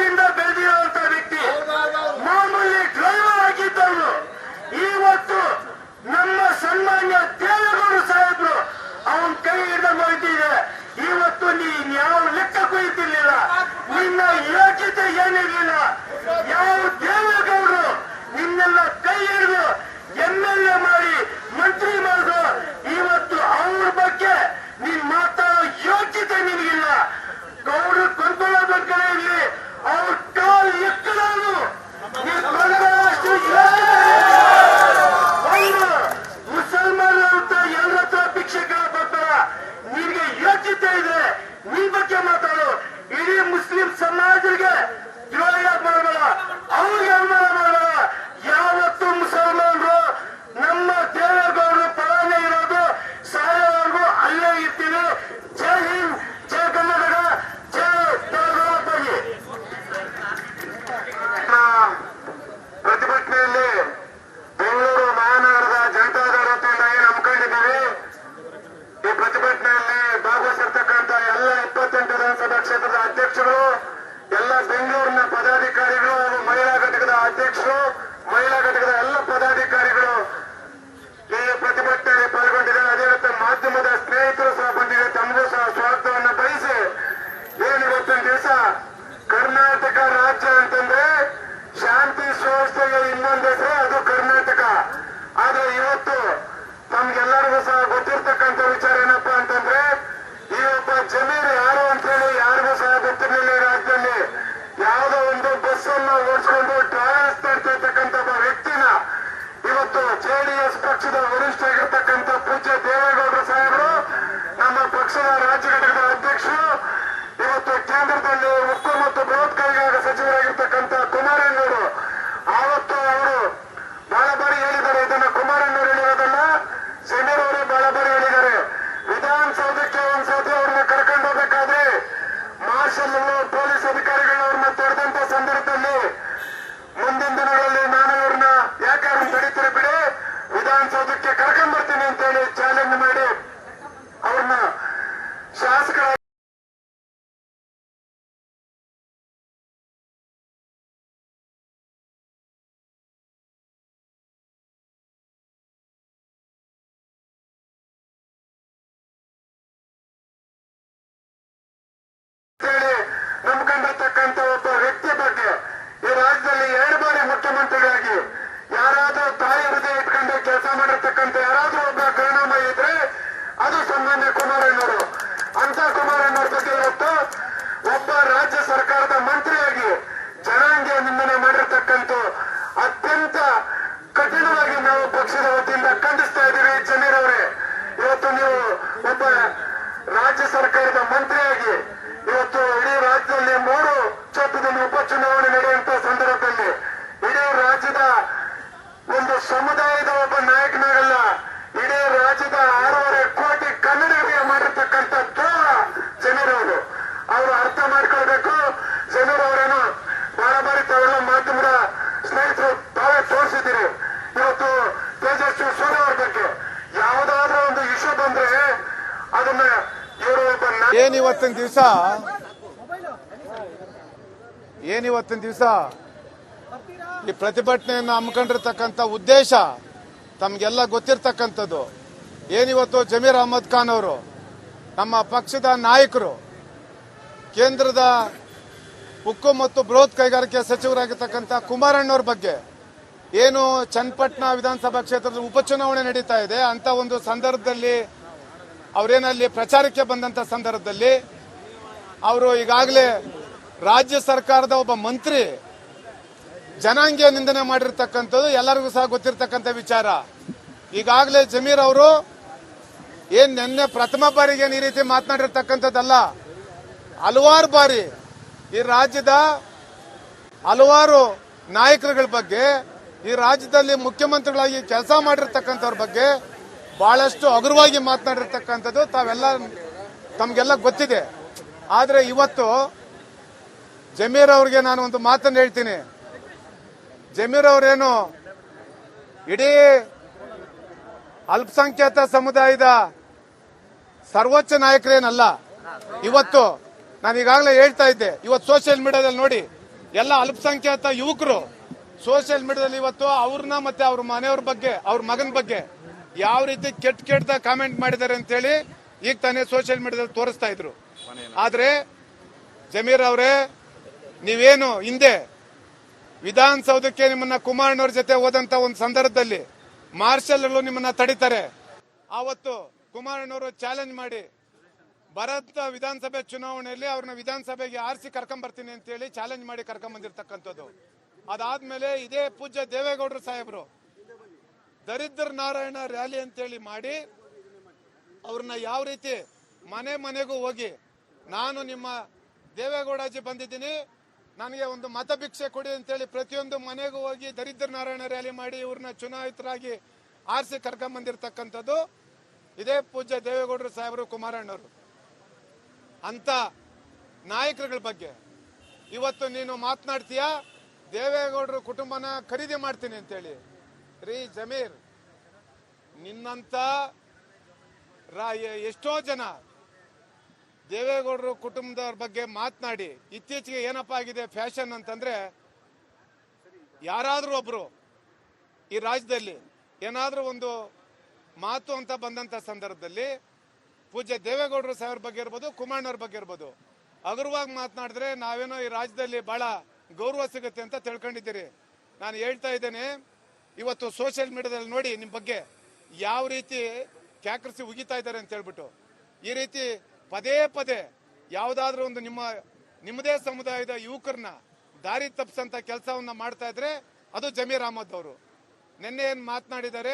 ಕಷ್ಟದಿಂದ ಬೆಳೆದಿರುವಂತ ವ್ಯಕ್ತಿ, ಮಾಮೂಲಿ ಡ್ರೈವರ್ ಆಗಿದ್ದವರು. ಇವತ್ತು ನಮ್ಮ ಸನ್ಮಾನ್ಯ ದೇವೇಗೌಡರು ಸಾಹೇಬ್ರು ಅವನ್ ಕೈ ಹಿಡಿದ ಹೋಗ್ತಿದೆ. ಇವತ್ತು ನೀನ್ ಯಾವ ಲೆಕ್ಕಕ್ಕೂ ಇದ್ದಿರ್ಲಿಲ್ಲ, ನಿನ್ನ ಯೋಗ್ಯತೆ ಏನಿರಲಿಲ್ಲ. ಯಾವ ದೇವೇಗೌಡರು ನಿನ್ನೆಲ್ಲ ಕೈ ಹಿಡಿದು MLA ಮಾಡಿ ಮಂತ್ರಿ ಮಾಡಿದ್ರು. ಇವತ್ತು ಅವ್ರ ಬಗ್ಗೆ ನೀನ್ ಮಾತಾಡೋ ಯೋಗ್ಯತೆ ನಿನಗಿಲ್ಲ. ಗೌಡ್ರು ಕೊಂಡ್ಕೊಳ್ಳೋದ್ರ ಕಡೆ ಇರ್ಲಿ, ಅವ್ರ ಕಾಲು ಎಕ್ಕಡೋದು ನೀನ್ ಕೊಂಡ್ಕೊಳ್ಳೋಷ್ಟು ಮುಸಲ್ಮಾನರ ಹತ್ರ ಎಲ್ಲರ ಹತ್ರ ಭಿಕ್ಷೆಗಳ ಬರ್ತಾರ. ನಿನ್ಗೆ ಯೋಗ್ಯತೆ ಇದೆ, ನಿನ್ ಬಗ್ಗೆ ಮಾತಾಡು. ಇಡೀ ಮುಸ್ಲಿಂ ಸಮಾಜಕ್ಕೆ ದ್ರೋಹ ಮಾಡಬೇಡ, ಅವ್ರಿಗೆ ಅವಮಾನ ಮಾಡಬೇಡ. ಯಾವತ್ತು ಮುಸಲ್ಮಾನರು ನಮ್ಮ ದೇವೇಗೌಡರು ಪರಾನೇ ಇರೋದು, ಸಾಯೋವರೆಗೂ ಅಲ್ಲೇ ಇರ್ತೀವಿ. ಜೈ ಹಿಂದ್, ಜೈ ಕರ್ನಾಟಕ, ಜೈ ದೇವೇಗೌಡ. ಪ್ರತಿಭಟನೆಯಲ್ಲಿ ಬೆಂಗಳೂರು ಮಹಾನಗರದ ಜನತಾದಳ ವತಿಯಿಂದ ಏನು ಹಮ್ಮಿಕೊಂಡಿದ್ದೀವಿ. ಈ ಪ್ರತಿಭಟನೆಯಲ್ಲಿ ಭಾಗವಹಿಸಿರ್ತಕ್ಕಂಥ ಎಲ್ಲ 28 ವಿಧಾನಸಭಾ ಕ್ಷೇತ್ರದ ಅಧ್ಯಕ್ಷರು, ಎಲ್ಲ ಬೆಂಗಳೂರಿನ ಪದಾಧಿಕಾರಿಗಳು ಹಾಗೂ ಮಹಿಳಾ ಘಟಕದ ಅಧ್ಯಕ್ಷರು, ಮಹಿಳಾ ಘಟಕದ ಎಲ್ಲ ಪದಾಧಿಕಾರಿಗಳು ಈ ಪ್ರತಿಭಟನೆಯಲ್ಲಿ ಪಾಲ್ಗೊಂಡಿದ್ದಾರೆ. ಅದೇ ರೀತಿ ಮಾಧ್ಯಮದ ಸ್ನೇಹಿತರು ಸಹ ಬಂದಿದೆ. ತಮಗೂ ಸಹ ಸ್ವಾಗತವನ್ನು ಬಯಸಿ, ಏನು ಇವತ್ತಿನ ದಿವಸ ಕರ್ನಾಟಕ ರಾಜ್ಯ ಅಂತಂದ್ರೆ ಶಾಂತಿ ಸುವ್ಯವಸ್ಥೆಗೆ ಇನ್ನೊಂದು ಹೆಸರು, ಅದು ಕರ್ನಾಟಕ. ಆದ್ರೆ ಇವತ್ತು ತಮ್ಗೆಲ್ಲರಿಗೂ ಸಹ ಗೊತ್ತಿರ್ತಕ್ಕಂಥ ವಿಚಾರ ಏನಪ್ಪಾ ಅಂತಂದ್ರೆ, ಈ ಒಬ್ಬ ಜಮೀರ್ ಯಾರು ಅಂತ ಹೇಳಿ ಯಾರಿಗೂ ಸಹ ಗೊತ್ತಿರಲಿಲ್ಲ. ಈ ರಾಜ್ಯದಲ್ಲಿ ಯಾವುದೋ ಒಂದು ಬಸ್ ಅನ್ನು ಓಡಿಸಿಕೊಂಡು ಟ್ರಾವೆಲ್ಸ್ ಮಾಡ್ತಾ ಇರ್ತಕ್ಕಂಥ ಒಬ್ಬ ವ್ಯಕ್ತಿನ ಇವತ್ತು JDS ಪಕ್ಷದ ವರಿಷ್ಠ ಆಗಿರ್ತಕ್ಕಂಥ ಪೂಜ್ಯ ದೇವೇಗೌಡರು ಸಾಹೇಬರು, ನಮ್ಮ ಪಕ್ಷದ ರಾಜ್ಯ ಘಟಕದ ಅಧ್ಯಕ್ಷರು, ಇವತ್ತು ಕೇಂದ್ರದಲ್ಲಿ ಉಕ್ಕು ಮತ್ತು ಬೃಹತ್ ಕೈಗಾರಿಕಾ ಸಚಿವರಾಗಿರ್ತಕ್ಕಂಥ ಕುಮಾರಣ್ಣವರು, ಆವತ್ತು ಅವರು ಬಹಳ ಬಾರಿ ಹೇಳಿದ್ದಾರೆ. ಇದನ್ನ ಕುಮಾರಣ್ಣವರು ಹೇಳಿರೋದಲ್ಲ, ಸಮೀರ್ ಅವರೇ ಬಹಳ ಬಾರಿ ಹೇಳಿದ್ದಾರೆ. ವಿಧಾನಸೌಧಕ್ಕೆ ಒಂದ್ಸತಿ ಅವ್ರನ್ನ ಕರ್ಕೊಂಡು ಹೋಗ್ಬೇಕಾದ್ರೆ ಮಾರ್ಷಲ್ ಪೊಲೀಸ್ ಅಧಿಕಾರಿಗಳು ಅವ್ರನ್ನ ತಡೆದಂತ ಸಂದರ್ಭದಲ್ಲಿ ಮುಂದಿನ ದಿನಗಳಲ್ಲಿ ನಾನು ಅವ್ರನ್ನ ಯಾಕೆ ಅವ್ರನ್ನ ತಡೀತಾರೆ ಬಿಡಿ, ವಿಧಾನಸೌಧಕ್ಕೆ ಕರ್ಕೊಂಡ್ ಬರ್ತೀನಿ ಅಂತ ಹೇಳಿ ಚಾಲೆಂಜ್ ಮಾಡಿ ಅವ್ರನ್ನ ಶಾಸಕರ ನಂಬ್ಕೊಂಡಿರ್ತಕ್ಕಂಥ ಒಬ್ಬ ವ್ಯಕ್ತಿ ಬಗ್ಗೆ ಈ ರಾಜ್ಯದಲ್ಲಿ 2 ಬಾರಿ ಮುಖ್ಯಮಂತ್ರಿಗಳಾಗಿ ಯಾರಾದ್ರೂ ತಾಯಿ ಹೃದಯ ಇಟ್ಕೊಂಡು ಕೆಲಸ ಮಾಡಿರ್ತಕ್ಕಂಥ ಯಾರಾದ್ರೂ ಒಬ್ಬ ಕರುಣಾಮಯ ಇದ್ರೆ ಅದು ಸನ್ಮಾನ್ಯ ಕುಮಾರಣ್ಣವರು. ಅಂತ ಕುಮಾರಣ್ಣವ್ರ ಬಗ್ಗೆ ಇವತ್ತು ಒಬ್ಬ ರಾಜ್ಯ ಸರ್ಕಾರದ ಮಂತ್ರಿಯಾಗಿ ಜನಾಂಗೀಯ ನಿಂದನೆ ಮಾಡಿರ್ತಕ್ಕಂಥ ಅತ್ಯಂತ ಕಠಿಣವಾಗಿ ನಾವು ಪಕ್ಷದ ವತಿಯಿಂದ ಖಂಡಿಸ್ತಾ ಇದ್ದೀವಿ. ಜಮೀರ್ ಅವರೇ, ಇವತ್ತು ನೀವು ಒಬ್ಬ ರಾಜ್ಯ ಸರ್ಕಾರದ ಮಂತ್ರಿಯಾಗಿ ಇವತ್ತು ಇಡೀ ರಾಜ್ಯದಲ್ಲಿ 3 ಕ್ಷೇತ್ರದಲ್ಲಿ ಉಪಚುನಾವಣೆ ನಡೆಯುವಂತ ಸಂದರ್ಭದಲ್ಲಿ ಇಡೀ ರಾಜ್ಯದ ಒಂದು ಸಮುದಾಯದ ಒಬ್ಬ ನಾಯಕನಾಗಲ್ಲ, ಇಡೀ ರಾಜ್ಯದ 6.5 ಕೋಟಿ ಕನ್ನಡಿಗರಿಗೆ ಮಾಡಿರ್ತಕ್ಕಂಥ ದ್ರೋಹ ಜಮೀರ್ ಅವರು. ಅವರು ಅರ್ಥ ಮಾಡ್ಕೊಳ್ಬೇಕು. ಜಮೀರ್ ಅವರೇನು ಬಹಳ ಬಾರಿ ತಾವೆಲ್ಲ ಮಾಧ್ಯಮದ ಸ್ನೇಹಿತರು ತಾವೇ ತೋರಿಸಿದ್ದೀರಿ. ಇವತ್ತು ತೇಜಸ್ವಿ ಸೂರ್ಯ ಅವ್ರ ಬಗ್ಗೆ ಯಾವುದಾದ್ರೂ ಒಂದು ಇಶ್ಯೂ ಬಂದ್ರೆ ಅದನ್ನ ಇವರು ಒಬ್ಬ ಏನಿವತ್ತಿನ ದಿವಸ ಈ ಪ್ರತಿಭಟನೆಯನ್ನು ಹಮ್ಮಿಕೊಂಡಿರ್ತಕ್ಕಂಥ ಉದ್ದೇಶ ತಮಗೆಲ್ಲ ಗೊತ್ತಿರ್ತಕ್ಕಂಥದ್ದು. ಏನಿವತ್ತು ಜಮೀರ್ ಅಹಮದ್ ಖಾನ್ ಅವರು, ನಮ್ಮ ಪಕ್ಷದ ನಾಯಕರು, ಕೇಂದ್ರದ ಉಕ್ಕು ಮತ್ತು ಬೃಹತ್ ಕೈಗಾರಿಕೆ ಸಚಿವರಾಗಿರ್ತಕ್ಕಂಥ ಕುಮಾರಣ್ಣವ್ರ ಬಗ್ಗೆ ಏನು ಚನ್ನಪಟ್ಟಣ ವಿಧಾನಸಭಾ ಕ್ಷೇತ್ರದ ಉಪಚುನಾವಣೆ ನಡೀತಾ ಇದೆ ಅಂತ ಒಂದು ಸಂದರ್ಭದಲ್ಲಿ ಅವರೇನಲ್ಲಿ ಪ್ರಚಾರಕ್ಕೆ ಬಂದಂತ ಸಂದರ್ಭದಲ್ಲಿ ಅವರು ಈಗಾಗಲೇ ರಾಜ್ಯ ಸರ್ಕಾರದ ಒಬ್ಬ ಮಂತ್ರಿ ಜನಾಂಗೀಯ ನಿಂದನೆ ಮಾಡಿರ್ತಕ್ಕಂಥದ್ದು ಎಲ್ಲರಿಗೂ ಸಹ ಗೊತ್ತಿರ್ತಕ್ಕಂಥ ವಿಚಾರ. ಈಗಾಗಲೇ ಜಮೀರ್ ಅವರು ಏನ್ ನಿನ್ನೆ ಪ್ರಥಮ ಬಾರಿಗೆ ಈ ರೀತಿ ಮಾತನಾಡಿರ್ತಕ್ಕಂಥದ್ದಲ್ಲ, ಹಲವಾರು ಬಾರಿ ಈ ರಾಜ್ಯದ ಹಲವಾರು ನಾಯಕರುಗಳ ಬಗ್ಗೆ, ಈ ರಾಜ್ಯದಲ್ಲಿ ಮುಖ್ಯಮಂತ್ರಿಗಳಾಗಿ ಕೆಲಸ ಮಾಡಿರ್ತಕ್ಕಂಥವ್ರ ಬಗ್ಗೆ ಬಹಳಷ್ಟು ಹಗುರವಾಗಿ ಮಾತನಾಡಿರ್ತಕ್ಕಂಥದ್ದು ತಮಗೆಲ್ಲ ಗೊತ್ತಿದೆ. ಆದರೆ ಇವತ್ತು ಜಮೀರ್ ಅವ್ರಿಗೆ ನಾನು ಒಂದು ಮಾತನ್ನು ಹೇಳ್ತೀನಿ. ಜಮೀರ್ ಅವರೇನು ಇಡೀ ಅಲ್ಪಸಂಖ್ಯಾತ ಸಮುದಾಯದ ಸರ್ವೋಚ್ಚ ನಾಯಕರೇನಲ್ಲ. ಇವತ್ತು ನಾನು ಈಗಾಗಲೇ ಹೇಳ್ತಾ ಇದ್ದೆ, ಇವತ್ತು ಸೋಷಿಯಲ್ ಮೀಡಿಯಾದಲ್ಲಿ ನೋಡಿ ಎಲ್ಲ ಅಲ್ಪಸಂಖ್ಯಾತ ಯುವಕರು ಸೋಷಿಯಲ್ ಮೀಡಿಯಾದಲ್ಲಿ ಇವತ್ತು ಅವ್ರನ್ನ ಮತ್ತೆ ಅವ್ರ ಮನೆಯವ್ರ ಬಗ್ಗೆ ಅವ್ರ ಮಗನ ಬಗ್ಗೆ ಯಾವ ರೀತಿ ಕೆಟ್ಟ ಕಾಮೆಂಟ್ ಮಾಡಿದ್ದಾರೆ ಅಂತೇಳಿ ಈಗ ತಾನೇ ಸೋಷಿಯಲ್ ಮೀಡಿಯಾದಲ್ಲಿ ತೋರಿಸ್ತಾ ಇದ್ರು. ಆದ್ರೆ ಜಮೀರ್ ಅವರೇ, ನೀವೇನು ಹಿಂದೆ ವಿಧಾನಸೌಧಕ್ಕೆ ನಿಮ್ಮನ್ನ ಕುಮಾರಣ್ಣವ್ರ ಜೊತೆ ಹೋದಂತ ಒಂದು ಸಂದರ್ಭದಲ್ಲಿ ಮಾರ್ಷಲ್ ನಿಮ್ಮನ್ನ ತಡಿತಾರೆ. ಆವತ್ತು ಕುಮಾರಣ್ಣವರು ಚಾಲೆಂಜ್ ಮಾಡಿ ಬರಂತ ವಿಧಾನಸಭೆ ಚುನಾವಣೆಯಲ್ಲಿ ಅವ್ರನ್ನ ವಿಧಾನಸಭೆಗೆ ಆರಿಸಿ ಕರ್ಕೊಂಡ್ ಬರ್ತೀನಿ ಅಂತ ಹೇಳಿ ಚಾಲೆಂಜ್ ಮಾಡಿ ಕರ್ಕೊಂಡ್ ಬಂದಿರತಕ್ಕಂಥದ್ದು. ಅದಾದ್ಮೇಲೆ ಇದೇ ಪೂಜ್ಯ ದೇವೇಗೌಡರು ಸಾಹೇಬರು ದರಿದ್ರ ನಾರಾಯಣ ರ್ಯಾಲಿ ಅಂತೇಳಿ ಮಾಡಿ ಅವ್ರನ್ನ ಯಾವ ರೀತಿ ಮನೆ ಮನೆಗೂ ಹೋಗಿ ನಾನು ನಿಮ್ಮ ದೇವೇಗೌಡಾಜಿ ಬಂದಿದ್ದೀನಿ, ನನಗೆ ಒಂದು ಮತ ಭಿಕ್ಷೆ ಕೊಡಿ ಅಂತೇಳಿ ಪ್ರತಿಯೊಂದು ಮನೆಗೂ ಹೋಗಿ ದರಿದ್ರ ನಾರಾಯಣ ರ್ಯಾಲಿ ಮಾಡಿ ಇವ್ರನ್ನ ಚುನಾಯಿತರಾಗಿ ಆರಿಸಿ ಕರ್ಕೊಂಡ್ ಬಂದಿರತಕ್ಕಂಥದ್ದು ಇದೇ ಪೂಜ್ಯ ದೇವೇಗೌಡರು ಸಾಹೇಬರು ಕುಮಾರಣ್ಣವರು. ಅಂತ ನಾಯಕರುಗಳ ಬಗ್ಗೆ ಇವತ್ತು ನೀನು ಮಾತನಾಡ್ತೀಯ, ದೇವೇಗೌಡರು ಕುಟುಂಬನ ಖರೀದಿ ಮಾಡ್ತೀನಿ ಅಂತೇಳಿ. ರೀ ಜಮೀರ್, ನಿನ್ನಂತ ಎಷ್ಟೋ ಜನ ದೇವೇಗೌಡರು ಕುಟುಂಬದವ್ರ ಬಗ್ಗೆ ಮಾತನಾಡಿ ಇತ್ತೀಚೆಗೆ ಏನಪ್ಪಾ ಆಗಿದೆ ಫ್ಯಾಷನ್ ಅಂತಂದ್ರೆ, ಯಾರಾದ್ರೂ ಒಬ್ರು ಈ ರಾಜ್ಯದಲ್ಲಿ ಏನಾದ್ರೂ ಒಂದು ಮಾತು ಅಂತ ಬಂದಂತ ಸಂದರ್ಭದಲ್ಲಿ ಪೂಜ್ಯ ದೇವೇಗೌಡರು ಸಾಹೇಬ್ರ ಬಗ್ಗೆ ಇರ್ಬೋದು, ಕುಮಾರಣ್ಣವ್ರ ಬಗ್ಗೆ ಇರ್ಬೋದು, ಹಗುರವಾಗಿ ಮಾತನಾಡಿದ್ರೆ ನಾವೇನೋ ಈ ರಾಜ್ಯದಲ್ಲಿ ಬಹಳ ಗೌರವ ಸಿಗುತ್ತೆ ಅಂತ ತಿಳ್ಕೊಂಡಿದ್ದೀರಿ. ನಾನು ಹೇಳ್ತಾ ಇದ್ದೇನೆ, ಇವತ್ತು ಸೋಷಿಯಲ್ ಮೀಡಿಯಾದಲ್ಲಿ ನೋಡಿ ನಿಮ್ ಬಗ್ಗೆ ಯಾವ ರೀತಿ ಕ್ಯಾಕರಿಸಿ ಉಗಿತಾ ಇದ್ದಾರೆ ಅಂತ ಹೇಳ್ಬಿಟ್ಟು. ಈ ರೀತಿ ಪದೇ ಪದೇ ಯಾವ್ದಾದ್ರೂ ಒಂದು ನಿಮ್ಮದೇ ಸಮುದಾಯದ ಯುವಕರನ್ನ ದಾರಿ ತಪ್ಪಿಸಂತ ಕೆಲಸವನ್ನ ಮಾಡ್ತಾ ಇದ್ರೆ ಅದು ಜಮೀರ್ ಅಹಮದ್ ಅವರು. ನಿನ್ನೆ ಏನ್ ಮಾತನಾಡಿದ್ದಾರೆ